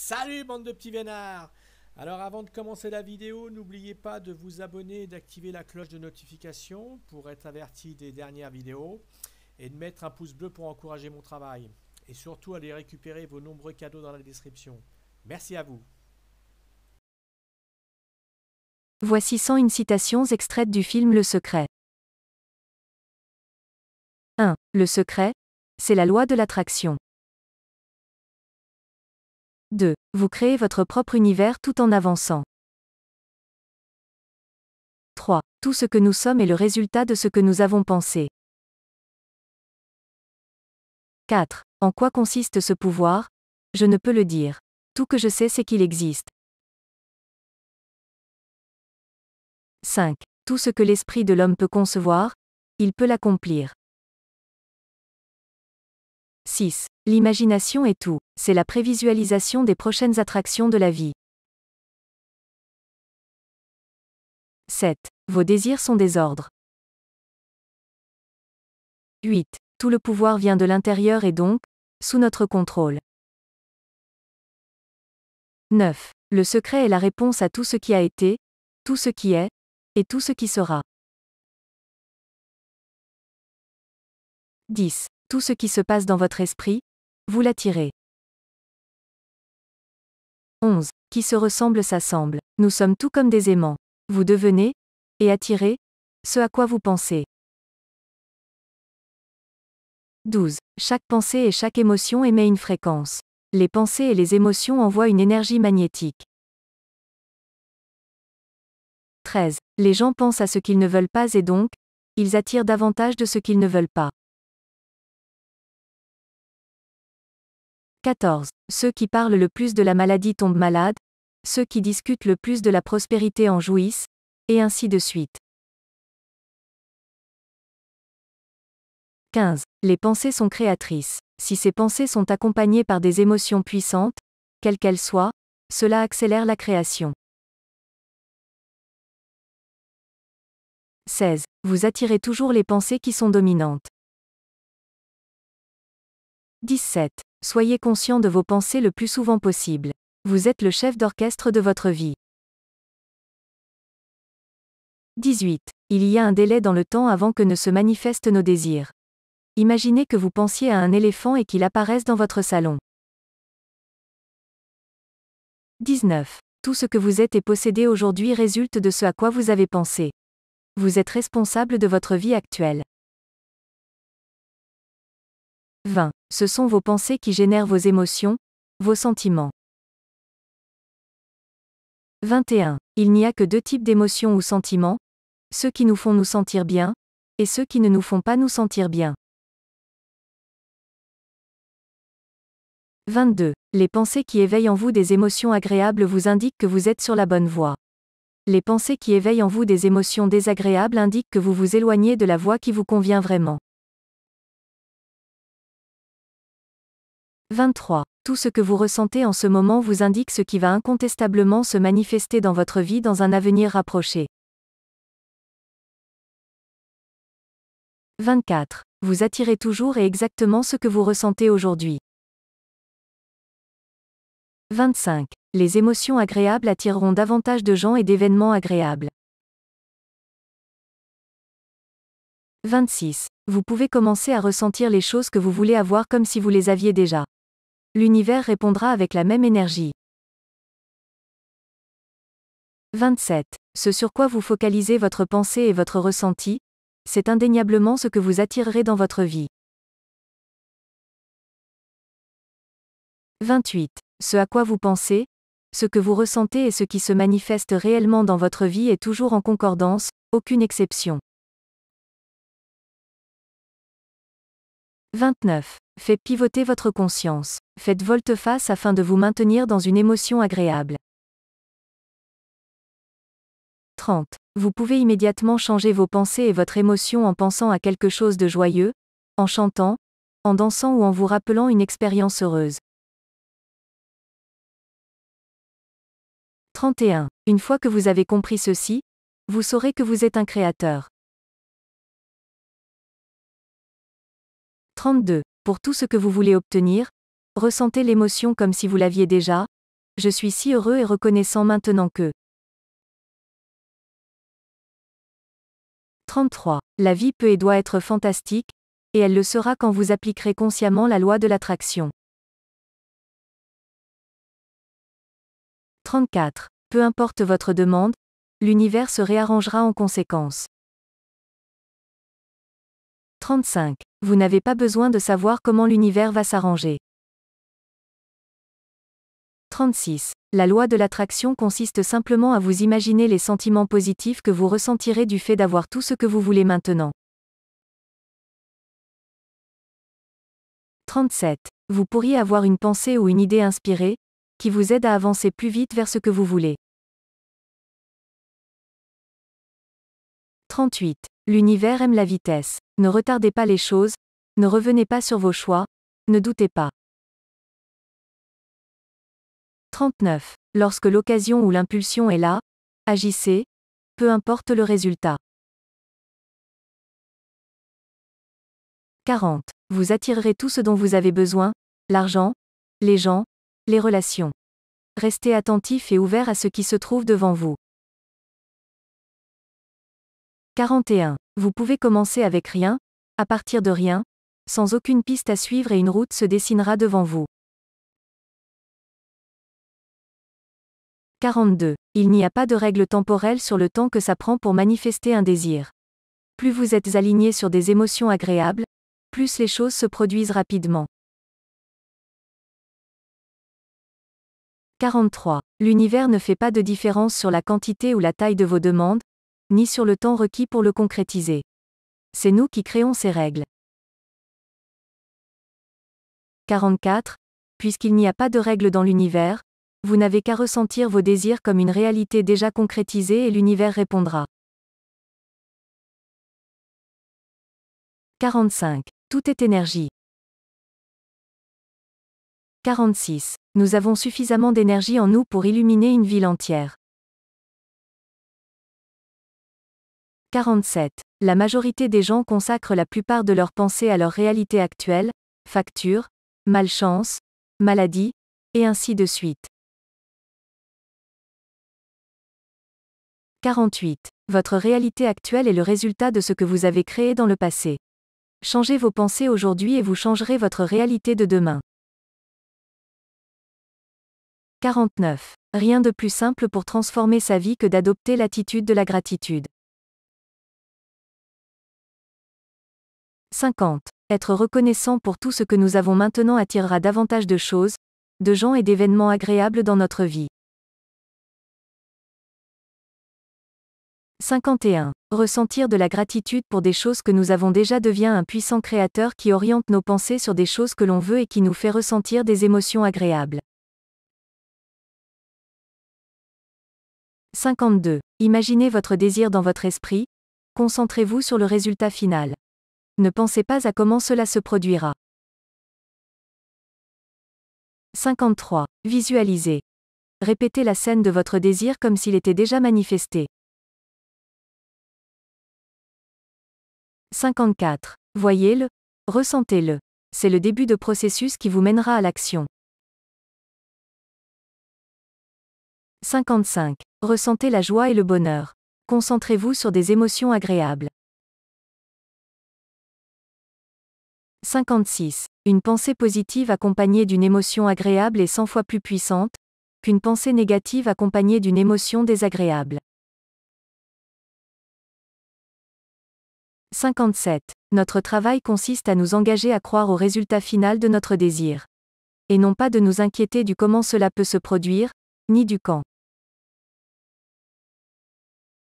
Salut bande de petits vénards. Alors avant de commencer la vidéo, n'oubliez pas de vous abonner et d'activer la cloche de notification pour être averti des dernières vidéos et de mettre un pouce bleu pour encourager mon travail. Et surtout allez récupérer vos nombreux cadeaux dans la description. Merci à vous. Voici 101 citations extraites du film Le Secret. 1. Le secret, c'est la loi de l'attraction. 2. Vous créez votre propre univers tout en avançant. 3. Tout ce que nous sommes est le résultat de ce que nous avons pensé. 4. En quoi consiste ce pouvoir? Je ne peux le dire. Tout que je sais c'est qu'il existe. 5. Tout ce que l'esprit de l'homme peut concevoir, il peut l'accomplir. 6. L'imagination est tout, c'est la prévisualisation des prochaines attractions de la vie. 7. Vos désirs sont des ordres. 8. Tout le pouvoir vient de l'intérieur et donc, sous notre contrôle. 9. Le secret est la réponse à tout ce qui a été, tout ce qui est, et tout ce qui sera. 10. Tout ce qui se passe dans votre esprit, vous l'attirez. 11. Qui se ressemble s'assemble. Nous sommes tout comme des aimants. Vous devenez, et attirez, ce à quoi vous pensez. 12. Chaque pensée et chaque émotion émet une fréquence. Les pensées et les émotions envoient une énergie magnétique. 13. Les gens pensent à ce qu'ils ne veulent pas et donc, ils attirent davantage de ce qu'ils ne veulent pas. 14. Ceux qui parlent le plus de la maladie tombent malades, ceux qui discutent le plus de la prospérité en jouissent, et ainsi de suite. 15. Les pensées sont créatrices. Si ces pensées sont accompagnées par des émotions puissantes, quelles qu'elles soient, cela accélère la création. 16. Vous attirez toujours les pensées qui sont dominantes. 17. Soyez conscient de vos pensées le plus souvent possible. Vous êtes le chef d'orchestre de votre vie. 18. Il y a un délai dans le temps avant que ne se manifestent nos désirs. Imaginez que vous pensiez à un éléphant et qu'il apparaisse dans votre salon. 19. Tout ce que vous êtes et possédez aujourd'hui résulte de ce à quoi vous avez pensé. Vous êtes responsable de votre vie actuelle. 20. Ce sont vos pensées qui génèrent vos émotions, vos sentiments. 21. Il n'y a que deux types d'émotions ou sentiments, ceux qui nous font nous sentir bien, et ceux qui ne nous font pas nous sentir bien. 22. Les pensées qui éveillent en vous des émotions agréables vous indiquent que vous êtes sur la bonne voie. Les pensées qui éveillent en vous des émotions désagréables indiquent que vous vous éloignez de la voie qui vous convient vraiment. 23. Tout ce que vous ressentez en ce moment vous indique ce qui va incontestablement se manifester dans votre vie dans un avenir rapproché. 24. Vous attirez toujours et exactement ce que vous ressentez aujourd'hui. 25. Les émotions agréables attireront davantage de gens et d'événements agréables. 26. Vous pouvez commencer à ressentir les choses que vous voulez avoir comme si vous les aviez déjà. L'univers répondra avec la même énergie. 27. Ce sur quoi vous focalisez votre pensée et votre ressenti, c'est indéniablement ce que vous attirerez dans votre vie. 28. Ce à quoi vous pensez, ce que vous ressentez et ce qui se manifeste réellement dans votre vie est toujours en concordance, aucune exception. 29. Faites pivoter votre conscience. Faites volte-face afin de vous maintenir dans une émotion agréable. 30. Vous pouvez immédiatement changer vos pensées et votre émotion en pensant à quelque chose de joyeux, en chantant, en dansant ou en vous rappelant une expérience heureuse. 31. Une fois que vous avez compris ceci, vous saurez que vous êtes un créateur. 32. Pour tout ce que vous voulez obtenir, ressentez l'émotion comme si vous l'aviez déjà, Je suis si heureux et reconnaissant maintenant que. 33. La vie peut et doit être fantastique, et elle le sera quand vous appliquerez consciemment la loi de l'attraction. 34. Peu importe votre demande, l'univers se réarrangera en conséquence. 35. Vous n'avez pas besoin de savoir comment l'univers va s'arranger. 36. La loi de l'attraction consiste simplement à vous imaginer les sentiments positifs que vous ressentirez du fait d'avoir tout ce que vous voulez maintenant. 37. Vous pourriez avoir une pensée ou une idée inspirée, qui vous aide à avancer plus vite vers ce que vous voulez. 38. L'univers aime la vitesse. Ne retardez pas les choses, ne revenez pas sur vos choix, ne doutez pas. 39. Lorsque l'occasion ou l'impulsion est là, agissez, peu importe le résultat. 40. Vous attirerez tout ce dont vous avez besoin, l'argent, les gens, les relations. Restez attentif et ouvert à ce qui se trouve devant vous. 41. Vous pouvez commencer avec rien, à partir de rien, sans aucune piste à suivre et une route se dessinera devant vous. 42. Il n'y a pas de règle temporelle sur le temps que ça prend pour manifester un désir. Plus vous êtes aligné sur des émotions agréables, plus les choses se produisent rapidement. 43. L'univers ne fait pas de différence sur la quantité ou la taille de vos demandes, ni sur le temps requis pour le concrétiser. C'est nous qui créons ces règles. 44. Puisqu'il n'y a pas de règles dans l'univers, vous n'avez qu'à ressentir vos désirs comme une réalité déjà concrétisée et l'univers répondra. 45. Tout est énergie. 46. Nous avons suffisamment d'énergie en nous pour illuminer une ville entière. 47. La majorité des gens consacrent la plupart de leurs pensées à leur réalité actuelle, facture, malchance, maladie, et ainsi de suite. 48. Votre réalité actuelle est le résultat de ce que vous avez créé dans le passé. Changez vos pensées aujourd'hui et vous changerez votre réalité de demain. 49. Rien de plus simple pour transformer sa vie que d'adopter l'attitude de la gratitude. 50. Être reconnaissant pour tout ce que nous avons maintenant attirera davantage de choses, de gens et d'événements agréables dans notre vie. 51. Ressentir de la gratitude pour des choses que nous avons déjà devient un puissant créateur qui oriente nos pensées sur des choses que l'on veut et qui nous fait ressentir des émotions agréables. 52. Imaginez votre désir dans votre esprit, concentrez-vous sur le résultat final. Ne pensez pas à comment cela se produira. 53. Visualisez. Répétez la scène de votre désir comme s'il était déjà manifesté. 54. Voyez-le, ressentez-le. C'est le début de processus qui vous mènera à l'action. 55. Ressentez la joie et le bonheur. Concentrez-vous sur des émotions agréables. 56. Une pensée positive accompagnée d'une émotion agréable est 100 fois plus puissante qu'une pensée négative accompagnée d'une émotion désagréable. 57. Notre travail consiste à nous engager à croire au résultat final de notre désir. Et non pas de nous inquiéter du comment cela peut se produire, ni du quand.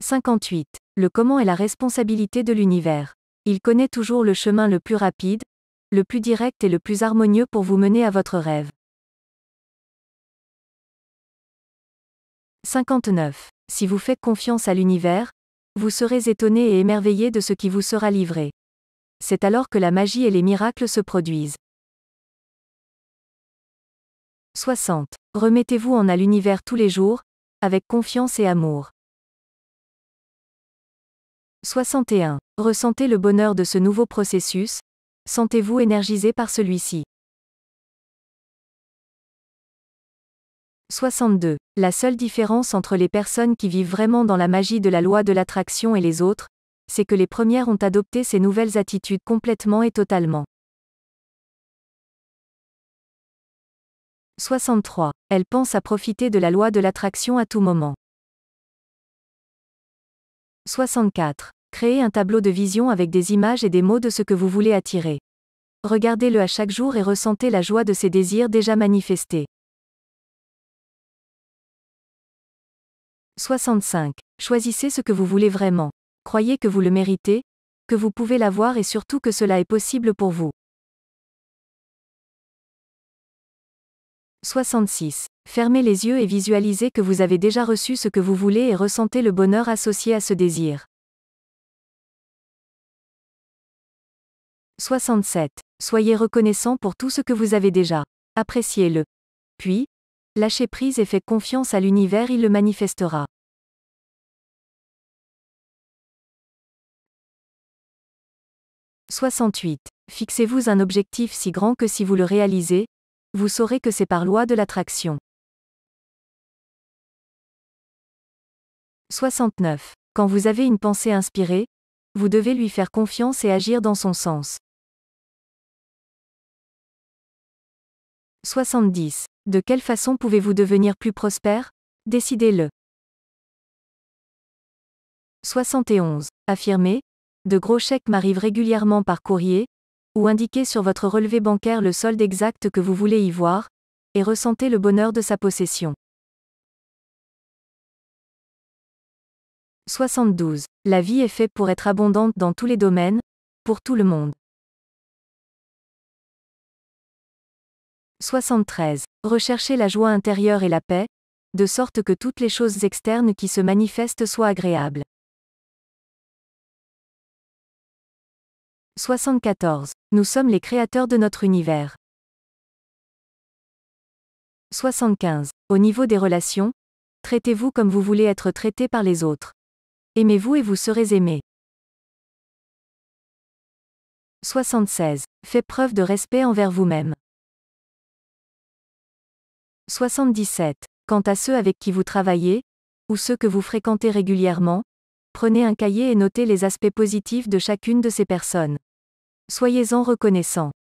58. Le comment est la responsabilité de l'univers. Il connaît toujours le chemin le plus rapide, le plus direct et le plus harmonieux pour vous mener à votre rêve. 59. Si vous faites confiance à l'univers, vous serez étonné et émerveillé de ce qui vous sera livré. C'est alors que la magie et les miracles se produisent. 60. Remettez-vous en à l'univers tous les jours, avec confiance et amour. 61. Ressentez le bonheur de ce nouveau processus, sentez-vous énergisé par celui-ci. 62. La seule différence entre les personnes qui vivent vraiment dans la magie de la loi de l'attraction et les autres, c'est que les premières ont adopté ces nouvelles attitudes complètement et totalement. 63. Elles pensent à profiter de la loi de l'attraction à tout moment. 64. Créez un tableau de vision avec des images et des mots de ce que vous voulez attirer. Regardez-le à chaque jour et ressentez la joie de ces désirs déjà manifestés. 65. Choisissez ce que vous voulez vraiment. Croyez que vous le méritez, que vous pouvez l'avoir et surtout que cela est possible pour vous. 66. Fermez les yeux et visualisez que vous avez déjà reçu ce que vous voulez et ressentez le bonheur associé à ce désir. 67. Soyez reconnaissant pour tout ce que vous avez déjà. Appréciez-le. Puis, lâchez prise et faites confiance à l'univers, il le manifestera. 68. Fixez-vous un objectif si grand que si vous le réalisez, vous saurez que c'est par loi de l'attraction. 69. Quand vous avez une pensée inspirée, vous devez lui faire confiance et agir dans son sens. 70. De quelle façon pouvez-vous devenir plus prospère? Décidez-le. 71. Affirmez. De gros chèques m'arrivent régulièrement par courrier, ou indiquez sur votre relevé bancaire le solde exact que vous voulez y voir, et ressentez le bonheur de sa possession. 72. La vie est faite pour être abondante dans tous les domaines, pour tout le monde. 73. Recherchez la joie intérieure et la paix, de sorte que toutes les choses externes qui se manifestent soient agréables. 74. Nous sommes les créateurs de notre univers. 75. Au niveau des relations, traitez-vous comme vous voulez être traité par les autres. Aimez-vous et vous serez aimé. 76. Faites preuve de respect envers vous-même. 77. Quant à ceux avec qui vous travaillez, ou ceux que vous fréquentez régulièrement, prenez un cahier et notez les aspects positifs de chacune de ces personnes. Soyez-en reconnaissants.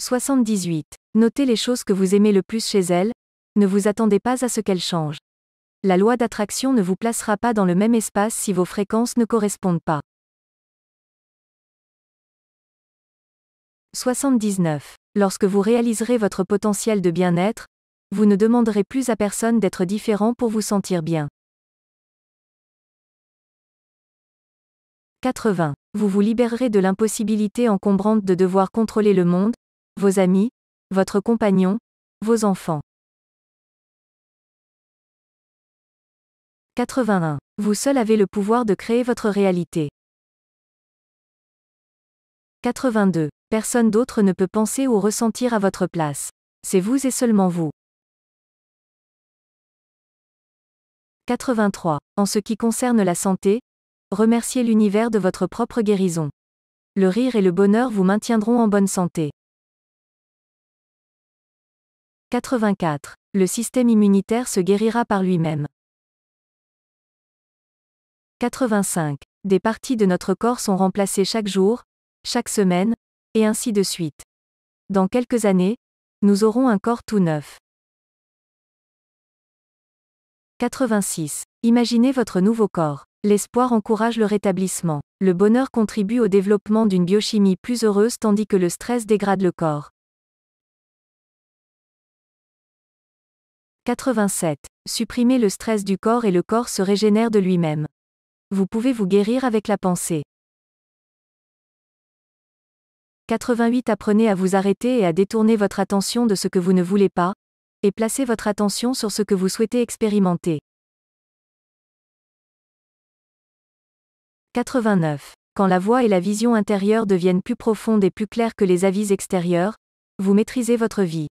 78. Notez les choses que vous aimez le plus chez elles, ne vous attendez pas à ce qu'elles changent. La loi d'attraction ne vous placera pas dans le même espace si vos fréquences ne correspondent pas. 79. Lorsque vous réaliserez votre potentiel de bien-être, vous ne demanderez plus à personne d'être différent pour vous sentir bien. 80. Vous vous libérerez de l'impossibilité encombrante de devoir contrôler le monde, vos amis, votre compagnon, vos enfants. 81. Vous seul avez le pouvoir de créer votre réalité. 82. Personne d'autre ne peut penser ou ressentir à votre place. C'est vous et seulement vous. 83. En ce qui concerne la santé, remerciez l'univers de votre propre guérison. Le rire et le bonheur vous maintiendront en bonne santé. 84. Le système immunitaire se guérira par lui-même. 85. Des parties de notre corps sont remplacées chaque jour, chaque semaine, et ainsi de suite. Dans quelques années, nous aurons un corps tout neuf. 86. Imaginez votre nouveau corps. L'espoir encourage le rétablissement. Le bonheur contribue au développement d'une biochimie plus heureuse tandis que le stress dégrade le corps. 87. Supprimez le stress du corps et le corps se régénère de lui-même. Vous pouvez vous guérir avec la pensée. 88. Apprenez à vous arrêter et à détourner votre attention de ce que vous ne voulez pas, et placez votre attention sur ce que vous souhaitez expérimenter. 89. Quand la voix et la vision intérieure deviennent plus profondes et plus claires que les avis extérieurs, vous maîtrisez votre vie.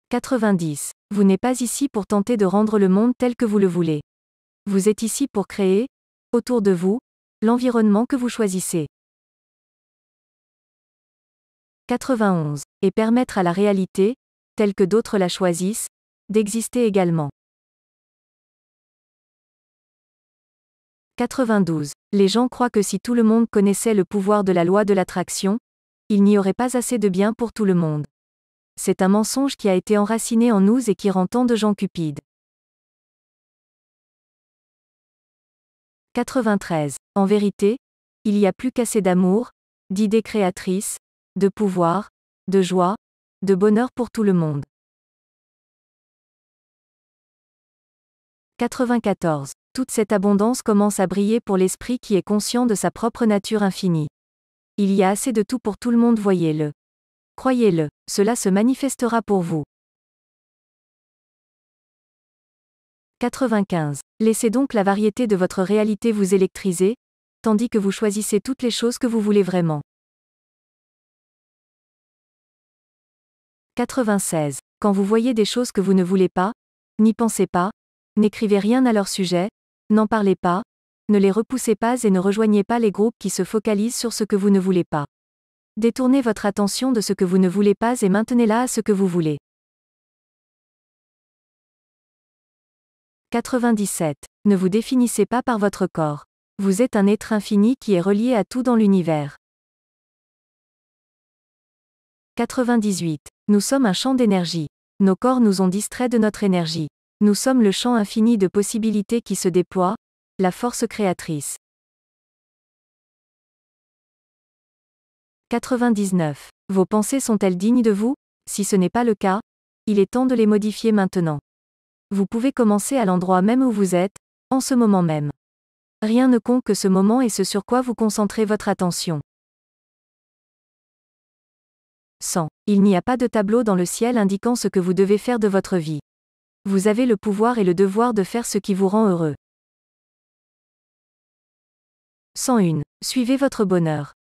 90. Vous n'êtes pas ici pour tenter de rendre le monde tel que vous le voulez. Vous êtes ici pour créer, autour de vous, l'environnement que vous choisissez. 91. Et permettre à la réalité, telle que d'autres la choisissent, d'exister également. 92. Les gens croient que si tout le monde connaissait le pouvoir de la loi de l'attraction, il n'y aurait pas assez de bien pour tout le monde. C'est un mensonge qui a été enraciné en nous et qui rend tant de gens cupides. 93. En vérité, il y a plus qu'assez d'amour, d'idées créatrices, de pouvoir, de joie, de bonheur pour tout le monde. 94. Toute cette abondance commence à briller pour l'esprit qui est conscient de sa propre nature infinie. Il y a assez de tout pour tout le monde, voyez-le. Croyez-le, cela se manifestera pour vous. 95. Laissez donc la variété de votre réalité vous électriser, tandis que vous choisissez toutes les choses que vous voulez vraiment. 96. Quand vous voyez des choses que vous ne voulez pas, n'y pensez pas, n'écrivez rien à leur sujet, n'en parlez pas, ne les repoussez pas et ne rejoignez pas les groupes qui se focalisent sur ce que vous ne voulez pas. Détournez votre attention de ce que vous ne voulez pas et maintenez-la à ce que vous voulez. 97. Ne vous définissez pas par votre corps. Vous êtes un être infini qui est relié à tout dans l'univers. 98. Nous sommes un champ d'énergie. Nos corps nous ont distraits de notre énergie. Nous sommes le champ infini de possibilités qui se déploie, la force créatrice. 99. Vos pensées sont-elles dignes de vous? Si ce n'est pas le cas, il est temps de les modifier maintenant. Vous pouvez commencer à l'endroit même où vous êtes, en ce moment même. Rien ne compte que ce moment et ce sur quoi vous concentrez votre attention. 100. Il n'y a pas de tableau dans le ciel indiquant ce que vous devez faire de votre vie. Vous avez le pouvoir et le devoir de faire ce qui vous rend heureux. 101. Suivez votre bonheur.